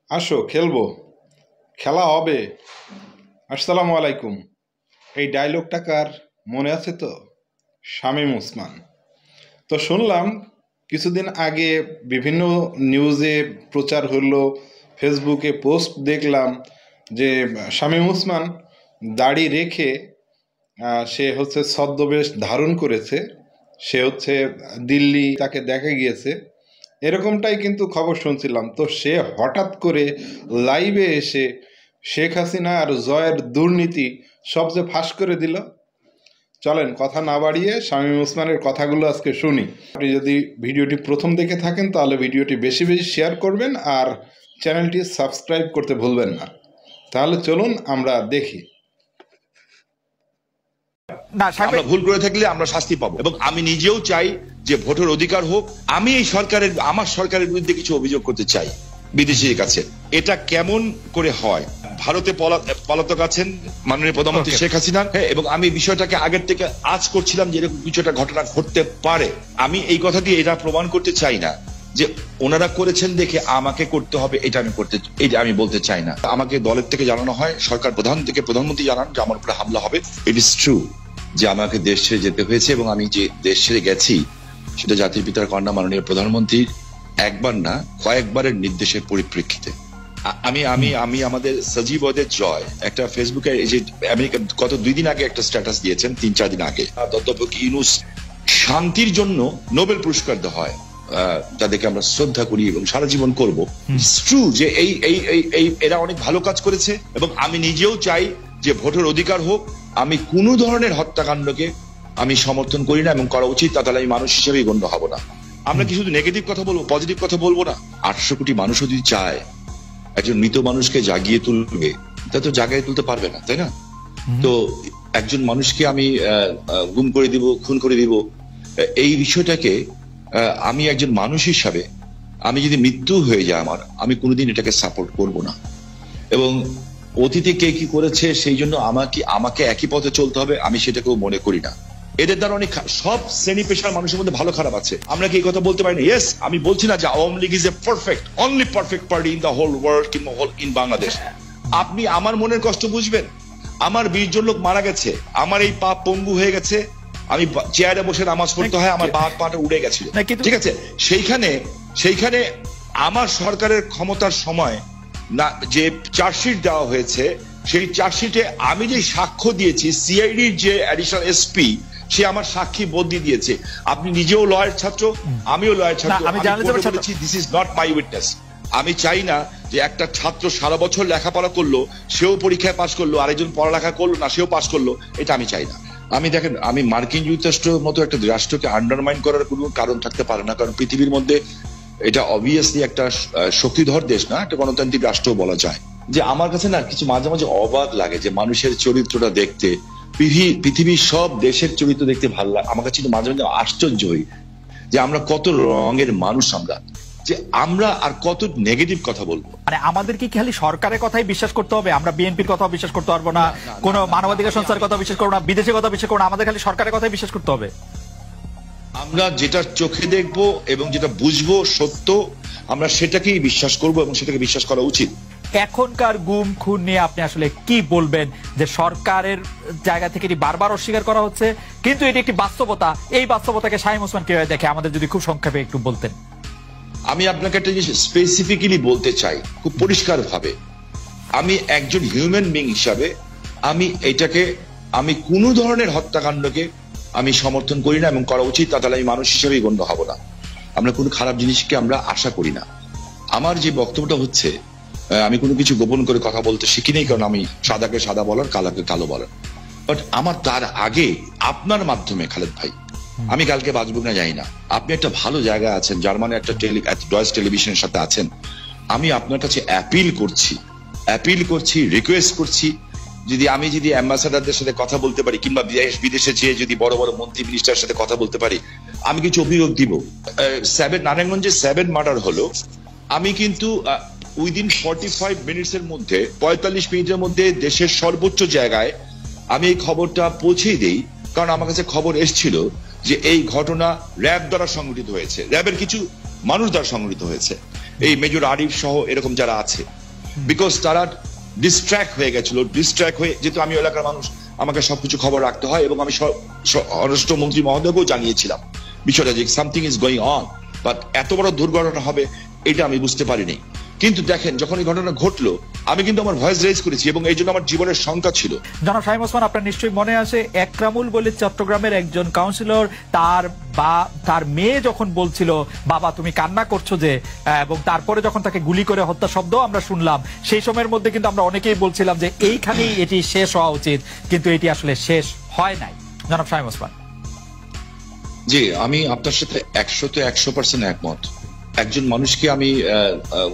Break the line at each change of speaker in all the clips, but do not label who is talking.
আসো খেলবো, খেলা হবে। আসসালামু আলাইকুম। এই ডায়লগটা কার মনে আছে? তো শামীম ওসমান। তো শুনলাম কিছুদিন আগে বিভিন্ন নিউজে প্রচার হলো, ফেসবুকে পোস্ট দেখলাম যে শামীম ওসমান দাড়ি রেখে সে হচ্ছে ছদ্মবেশ ধারণ করেছে, সে হচ্ছে দিল্লি তাকে দেখা গিয়েছে, এরকমটাই কিন্তু খবর শুনছিলাম। তো সে হঠাৎ করে লাইভে এসে শেখ হাসিনা আর জয়ের দুর্নীতি সব যে ফাঁস করে দিল। চলেন কথা না বাড়িয়ে শামীম ওসমানের কথাগুলো আজকে শুনি। আপনি যদি ভিডিওটি প্রথম দেখে থাকেন তাহলে ভিডিওটি বেশি বেশি শেয়ার করবেন আর চ্যানেলটি সাবস্ক্রাইব করতে ভুলবেন না। তাহলে চলুন আমরা দেখি।
আমরা ভুল করে থাকলে আমরা শাস্তি পাবো, এবং আমি নিজেও চাই যে ভোটের অধিকার হোক। আমি এই আমার সরকারের বিরুদ্ধে কিছু অভিযোগ করতে চাই বিদেশির কাছে। এটা কেমন করে হয়? ভারতে পলাতক আছেন মাননীয় প্রধানমন্ত্রী শেখ হাসিনা, এবং আমি বিষয়টাকে আগের থেকে আজ করছিলাম যে এরকম কিছু একটা ঘটনা ঘটতে পারে। আমি এই কথা দিয়ে এটা প্রমাণ করতে চাই না যে ওনারা করেছেন দেখে আমাকে করতে হবে, এটা আমি বলতে চাই না। আমাকে দলের থেকে জানানো হয়, সরকার প্রধান থেকে প্রধানমন্ত্রী জানান যে আমার উপরে হামলা হবে। ইট ইজ ট্রু যে আমাকে দেশ ছেড়ে যেতে হয়েছে, এবং আমি যে দেশ ছেড়ে গেছি সেটা জাতির পিতার কন্যা মাননীয় প্রধানমন্ত্রীর একবার না কয়েকবারের নির্দেশের পরিপ্রেক্ষিতে। আমি আমি আমি আমাদের সজীব ওদের জয় একটা ফেসবুকে এই যে আমেরিকা গত 2 দিন আগে একটা স্ট্যাটাস দিয়েছেন, 3-4 দিন আগে। অধ্যাপক ইউনূস শান্তির জন্য নোবেল পুরস্কার দেওয়া হয়, যাদেরকে আমরা শ্রদ্ধা করি এবং সারা জীবন করবো। ট্রু যে এরা অনেক ভালো কাজ করেছে, এবং আমি নিজেও চাই যে ভোটের অধিকার হোক। আমি কোনো ধরনের হত্যাকাণ্ডকে আমি সমর্থন করি না, এবং করা উচিত, তাহলে আমি মানুষ হিসেবেই গণ্য হব না। আমরা কি শুধু নেগেটিভ কথা বলবো, পজিটিভ কথা বলবো না? 800 কোটি মানুষ যদি চায় একজন মৃত মানুষকে জাগিয়ে তুলবে, তা তো জাগিয়ে তুলতে পারবে না, তাই না? তো একজন মানুষকে আমি গুম করে দিব, খুন করে দিব, এই বিষয়টাকে আমি একজন মানুষ হিসাবে, আমি যদি মৃত্যু হয়ে যায় আমি কোনোদিন এটাকে সাপোর্ট করব না। এবং অতীতে কে কি করেছে সেই জন্য আমাকে একই পথে চলতে হবে, আমি সেটাকেও মনে করি না। এদের দ্বারা অনেক সব শ্রেণী পেশার মানুষের মধ্যে ভালো খারাপ আছে। আমরা কি এই কথা বলতে পারি না? ইয়েস, আমি বলছি না যে Awami League is a only perfect party in the whole world কিংবা ইন বাংলাদেশ। আপনি আমার মনের কষ্ট বুঝবেন। আমার 20 জন লোক মারা গেছে, আমার এই পা পঙ্গু হয়ে গেছে, আমি চেয়ারে বসে নামাজ পড়তে হয়, আমার পাটা উড়ে গেছিল, ঠিক আছে? সেইখানে আমার সরকারের ক্ষমতার সময় না যে চার্জশিট দেওয়া হয়েছে, সেই চার্জশিটে আমি যে সাক্ষ্য দিয়েছি, সিআইডির যে অ্যাডিশনাল এসপি সে আমার সাক্ষী বদলি দিয়েছে। আপনি নিজেও লয়ার ছাত্র, আমিও লয়ার ছাত্র। আমি বলেছি this is not my witness. আমি চাই না যে একটা ছাত্র সারা বছর লেখাপড়া করলো, সেও পরীক্ষায় পাশ করলো, আরেকজন পড়ালেখা করলো না, সেও পাশ করলো, এটা আমি চাই না। দেখেন, আমি মার্কিন যুক্তরাষ্ট্রের মতো একটা রাষ্ট্রকে আন্ডারমাইন করার কোনো কারণ থাকতে পারে না, কারণ পৃথিবীর মধ্যে এটা অবভিয়াসলি একটা শক্তিধর দেশ না, একটা গণতান্ত্রিক রাষ্ট্র বলা যায়। যে আমার কাছে না কিছু মাঝে মাঝে অবাক লাগে যে মানুষের চরিত্রটা দেখতে, পৃথিবীর সব দেশের চরিত্র দেখতে ভালো লাগে। আমার কাছে মাঝে মাঝে আশ্চর্য হই যে আমরা কত রঙের মানুষ, আমরা আর কত নেগেটিভ কথা বলবো।
মানে আমাদের কি খালি সরকারের কথাই বিশ্বাস করতে হবে? আমরা বিএনপির কথা বিশ্বাস করতে পারবো না, কোন মানবাধিকার সংস্থার কথা বিশ্বাস করবো না, বিদেশের কথা বিশ্বাস করবো না, আমাদের খালি সরকারের কথাই বিশ্বাস করতে হবে?
আমরা যেটা চোখে দেখবো এবং যেটা বুঝবো সত্য, আমরা সেটাকেই বিশ্বাস করবো এবং সেটাকে বিশ্বাস করা উচিত।
এখনকার গুম খুন নিয়ে আপনি আসলে কি বলবেন? যে সরকারের জায়গা থেকে এটি বারবার অস্বীকার করা হচ্ছে, কিন্তু এটি একটি বাস্তবতা। এই বাস্তবতাকে শামীম ওসমান কিভাবে দেখে, আমাদের যদি খুব সংক্ষেপে একটু বলতেন।
আমি আপনাকে একটা জিনিস স্পেসিফিক্যালি বলতে চাই খুব পরিষ্কার ভাবে। আমি একজন হিউম্যান বিং হিসাবে আমি কোনো ধরনের হত্যাকাণ্ডকে আমি সমর্থন করি না, এবং করা উচিত, তাহলে আমি মানুষ হিসেবেই গণ্য হব না। আমরা কোনো খারাপ জিনিসকে আমরা আশা করি না। আমার যে বক্তব্যটা হচ্ছে, আমি কোনো কিছু গোপন করে কথা বলতে শিখি নেই, কারণ আমি সাদাকে সাদা বলার, কালাকে কালো বলার। বাট আমার তার আগে আপনার মাধ্যমে খালেদ ভাই, আমি কালকে বাঁচব না জানি না, আপনি একটা ভালো জায়গায় আছেন, জার্মানি একটা ডয়েচ টেলিভিশনের সাথে আছেন। আমি আপনার কাছে অ্যাপিল করছি, রিকোয়েস্ট করছি, আমি যদি অ্যাম্বাসাডারদের সাথে কথা বলতে পারি, কিংবা বিদেশে যেয়ে যদি বড় বড় মন্ত্রী মিনিস্টারের সাথে কথা বলতে পারি, আমি কিছু অভিযোগ দিব। নারায়ণগঞ্জে 7 মার্ডার হলো, আমি কিন্তু উইদিন 45 মিনিটসের মধ্যে, 45 মিনিটের মধ্যে দেশের সর্বোচ্চ জায়গায় আমি এই খবরটা পৌঁছেই দেই, কারণ আমার কাছে খবর এসেছিল যে এই ঘটনা র্যাব দ্বারা সংঘটিত হয়েছে, র্যাবের কিছু মানুষ দ্বারা সংঘটিত হয়েছে। এই মেজর আরিফ সহ এরকম যারা আছে, বিকজ তারা ডিস্ট্র্যাক্ট হয়ে গেছিল। ডিস্ট্র্যাক্ট হয়ে, যেহেতু আমি এলাকার মানুষ, আমাকে সবকিছু খবর রাখতে হয়, এবং আমি স্বরাষ্ট্রমন্ত্রী মহোদয়কেও জানিয়েছিলাম বিষয়টা যে something is going on, but এত বড় দুর্ঘটনা হবে এটা আমি বুঝতে পারিনি। কিন্তু দেখেন, যখন এই ঘটনা ঘটলো, আমি কিন্তু আমার ভয়েস রেজ করেছি, এবং এই জন্য আমার জীবনের শঙ্কা ছিল।
জনাব শামীম ওসমান, আপনার নিশ্চয়ই মনে আছে একরামুল বলে চট্টগ্রামের একজন কাউন্সিলর, তার মেয়ে যখন বলছিল বাবা তুমি কান্না করছো যে, এবং তারপরে যখন তাকে গুলি করে হত্যা শব্দ আমরা শুনলাম, সেই সময়ের মধ্যে কিন্তু আমরা অনেকেই বলছিলাম যে এইখানেই এটি শেষ হওয়া উচিত, কিন্তু এটি আসলে শেষ হয় নাই। জনাব শামীম ওসমান।
জি, আমি আপনার সাথে 100% একমত। একজন মানুষকে আমি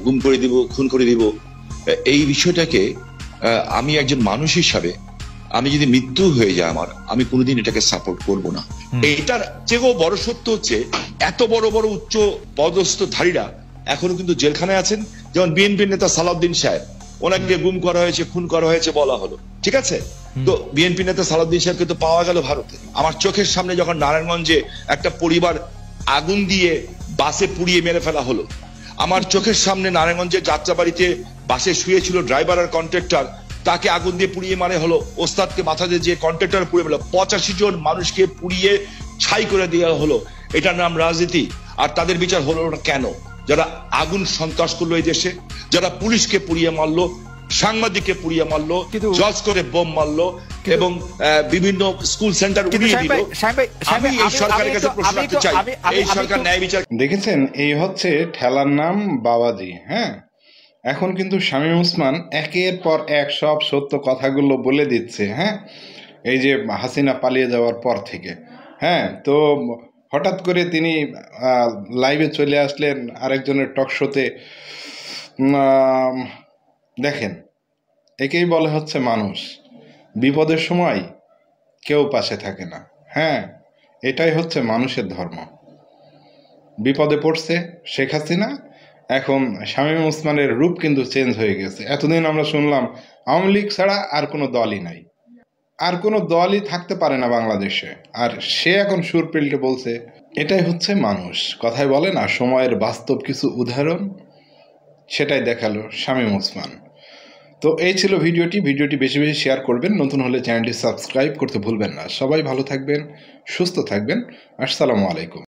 গুম করে দিব, খুন করে দিব, এই বিষয়টাকে আমি একজন মানুষ হিসাবে, আমি যদি মৃত্যু হয়ে যায় আমার, আমি কোনোদিন এটাকে সাপোর্ট করব না। এটার চেয়েও বড় সত্য হচ্ছে, এত বড় বড় উচ্চ পদস্থধারীরা এখনো কিন্তু জেলখানায় আছেন। যেমন বিএনপির নেতা সালাউদ্দিন সাহেব, ওনাকে গুম করা হয়েছে, খুন করা হয়েছে বলা হলো, ঠিক আছে। তো বিএনপি নেতা সালাউদ্দিন সাহেবকে তো পাওয়া গেল ভারতে। আমার চোখের সামনে যখন নারায়ণগঞ্জে একটা পরিবার আগুন দিয়ে বাসে পুড়িয়ে মেরে ফেলা হলো, আমার চোখের সামনে নারায়ণগঞ্জের যাত্রাবাড়িতে বাসে শুয়েছিল ড্রাইভার আর কন্ট্রাক্টর, তাকে আগুন দিয়ে পুড়িয়ে মারে হলো। ওস্তাদকে মাথা দিয়ে যে কন্ট্রাক্টর পুড়িয়ে ফেলো, 85 জন মানুষকে পুড়িয়ে ছাই করে দেওয়া হলো। এটার নাম রাজনীতি। আর তাদের বিচার হলো না কেন? যারা আগুন সন্ত্রাস করলো এই দেশে, যারা পুলিশকে পুড়িয়ে মারলো, সাংবাদিককে পুড়িয়ে মারলো, জজ করে বোম মারলো, এবং বিভিন্ন স্কুল সেন্টার উড়িয়ে দিল। আমি এই সরকারের কাছে প্রশ্ন রাখতে চাই, এই সরকার ন্যায় বিচার
দেখেছেন? এই হচ্ছে ঠেলার নাম বাবাজি। হ্যাঁ, এখন কিন্তু শামীম ওসমান একের পর এক সব সত্য কথাগুলো বলে দিচ্ছে। হ্যাঁ, এই যে হাসিনা পালিয়ে যাওয়ার পর থেকে, হ্যাঁ, তো হঠাৎ করে তিনি লাইভে চলে আসলেন আরেকজনের টক শোতে। দেখেন, একেই বলে হচ্ছে মানুষ। বিপদের সময় কেউ পাশে থাকে না। হ্যাঁ, এটাই হচ্ছে মানুষের ধর্ম। বিপদে পড়ছে শেখ হাসিনা, এখন শামীম ওসমানের রূপ কিন্তু চেঞ্জ হয়ে গেছে। এতদিন আমরা শুনলাম আওয়ামী লীগ ছাড়া আর কোনো দলই নাই, আর কোনো দলই থাকতে পারে না বাংলাদেশে, আর সে এখন সুর পেল্টে বলছে। এটাই হচ্ছে মানুষ। কথায় বলে না, সময়ের বাস্তব কিছু উদাহরণ, সেটাই দেখালো শামীম ওসমান। তো এই ছিল ভিডিওটি বেশি বেশি শেয়ার করবেন। নতুন হলে চ্যানেলটি সাবস্ক্রাইব করতে ভুলবেন না। সবাই ভালো থাকবেন, সুস্থ থাকবেন। আসসালামু আলাইকুম।